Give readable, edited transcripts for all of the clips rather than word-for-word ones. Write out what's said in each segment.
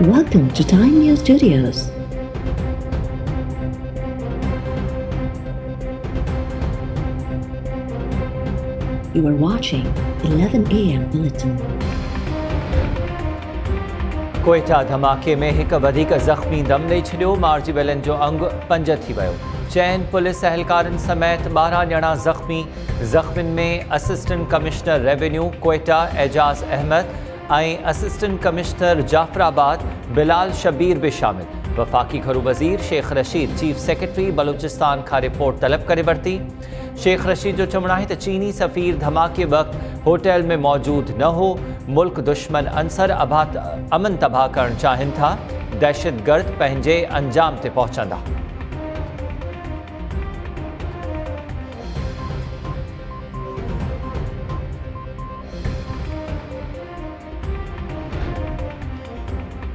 Welcome to Time News Studios. You are watching 11 a.m. Bulletin. Quetta धमाके में हिक वधीक ज़ख़्मी दम ॾेई छॾियो। मारिजी वियलनि जो अंग 5 थी वियो। चइनि पुलिस अहलकारनि समेत 12 ॼणा ज़ख़्मी। ज़ख़्मियुनि में असिस्टेंट कमिश्नर रेवेन्यू कोयटा एजाज़ अहमद ऐं असिस्टेंट कमिश्नर जाफराबाद बिलाल शबीर भी शामिल। वफ़ाक़ी घरू वज़ीर शेख रशीद चीफ सेक्रेटरी बलूचिस्तान खां रिपोर्ट तलब करे वरिती। शेख रशीद जो चवणु आहे त चीनी सफ़ीर धमाके वक़्तु होटल में मौजूद न हो। मुल्क दुश्मन अंसर अमन तबाह करणु चाहिनि था। दहशतगर्द पंहिंजे अंजाम ते पहुचंदा।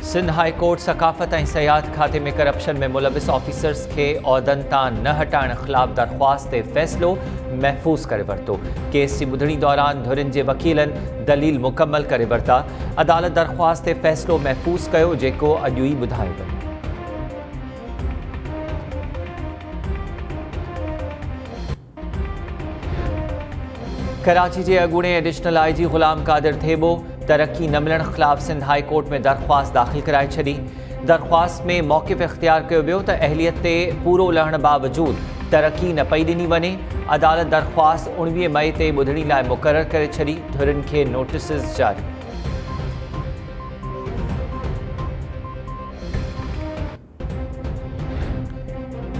सिंध हाई कोर्ट सकाफ़त ऐं सयाहत खाते में करप्शन में मुलविस ऑफिसर्स के उहिदनि तां न हटाइण ख़िलाफ़ दरख़्वास्त ते फ़ैसिलो महफ़ूज़ करे वरितो। केस जी ॿुधणी दौरान धुरियुनि जे वकीलनि दलील मुकमल करे वरिता। अदालत दरख़्वास्त ते फ़ैसिलो महफ़ूज़ कयो जेको अॼु ई ॿुधायो वञे। कराची जे अॻूणे एडिशनल IG ग़ुलाम क़ादिर थेबो तरक्की न मिलण ख़िलाफ़ सिंध हाई कोर्ट में दरख़्वास्त दाख़िल कराए छॾी। दरख़्वास्त में मौक़िफ़ इख़्तियार कयो वियो त अहलियत ते पूरो लहण बावजूदु तरक्की न पई ॾिनी वञे। अदालत दरख़्वास्त 19 मई ते ॿुधणी लाइ मुक़ररु करे छॾी। धुरियुनि खे नोटिसिस जारी।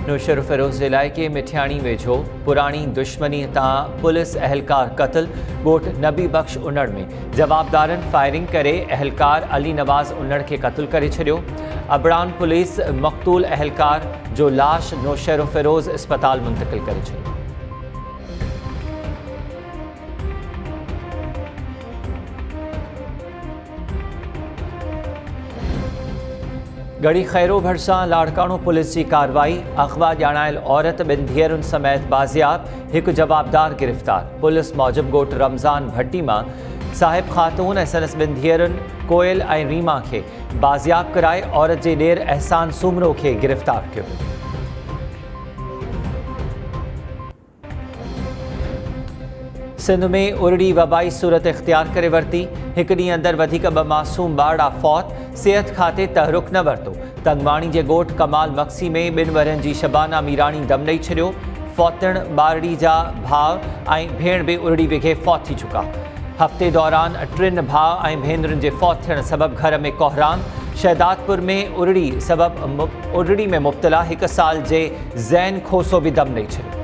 नौशर फ़िरोज़ जे इलाइक़े मिठियाणी वेझो पुराणी दुश्मनी तां पुलिस अहलकार क़त्ल। ॻोठ नबी बख़्श उनड़ में जवाबदारनि फायरिंग करे अहलकार अली नवाज़ उनड़ खे क़त्ल करे छॾियो। अबड़ान पुलिस मक़तूल अहलकार जो लाश नौशर फ़िरोज़ अस्पताल मुंतक़िल करे छॾियो। गढ़ी खैरो भरिसां लाड़काणो पुलिस की कार्रवाई। अगवा ॼाणायल औरत 2 धीअरुनि समेत बाज़ियाब। एक जवाबदार गिरफ़्तार। पुलिस मौजब ॻोठ रमज़ान भट्टी मां साहिब ख़ातून ऐं संदसि 2 धीअरुनि कोयल ऐं रीमा खे बाज़ियाब कराए औरत जे ॾेर एहसान सुमरो खे गिरफ़्तार कयो वियो। सिंध में उरड़ी वबाई सूरत इख़्तियार करे वरिती। एक ॾींहुं अंदरि वधीक 2 मासूम ॿारड़ा फौत। सिहत खाते तहरुक न वरितो। तंगवाणी जे ॻोठ कमाल मक्सी में 2 वरनि जी शबाना मीराणी दम ॾेई छॾियो। फौतण ॿारड़ी जा भाउ ऐं भेण बि उरड़ी विघे फौत थी चुका। हफ़्ते दौरान 3 भाउ ऐं भेनरुनि जे फौत थियण सबबि घर में कोहराम। शहदादपुर में उरड़ी में मुब्तला 1 साल जे ज़ैन खोसो भी दम ॾेई छॾियो।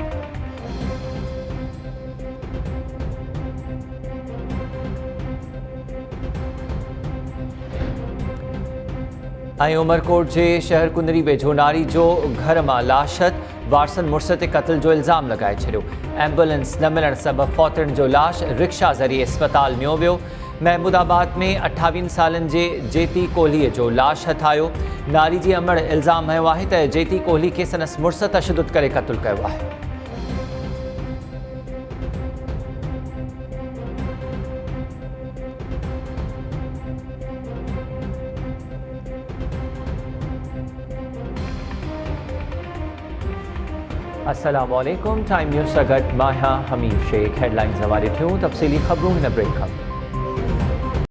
ऐं उमरकोट जे शहर कुंदरी वेझो नारी जो घर मां लाशत। वारसन मुड़स ते क़त्ल जो इल्ज़ाम लगाए छॾियो। एम्बुलेंस न मिलण सबबि फौतन जो लाश रिक्शा ज़रिए अस्पताल नियो वियो। महमूदाबाद में 28 सालनि जे जेती कोहलीअ जो लाश हथायो। नारी जी अमड़ इल्ज़ाम हयो आहे त जेती कोहली खे संदसि मुड़स तशदुद करे क़त्ल कयो आहे। अस्सलामुअलैकुम। टाइम न्यूज़ सां गॾु मां आहियां हमीर शेख। हेडलाइन्स हवाले थियूं तफ़सीली ख़बरूं हिन ब्रेक खां।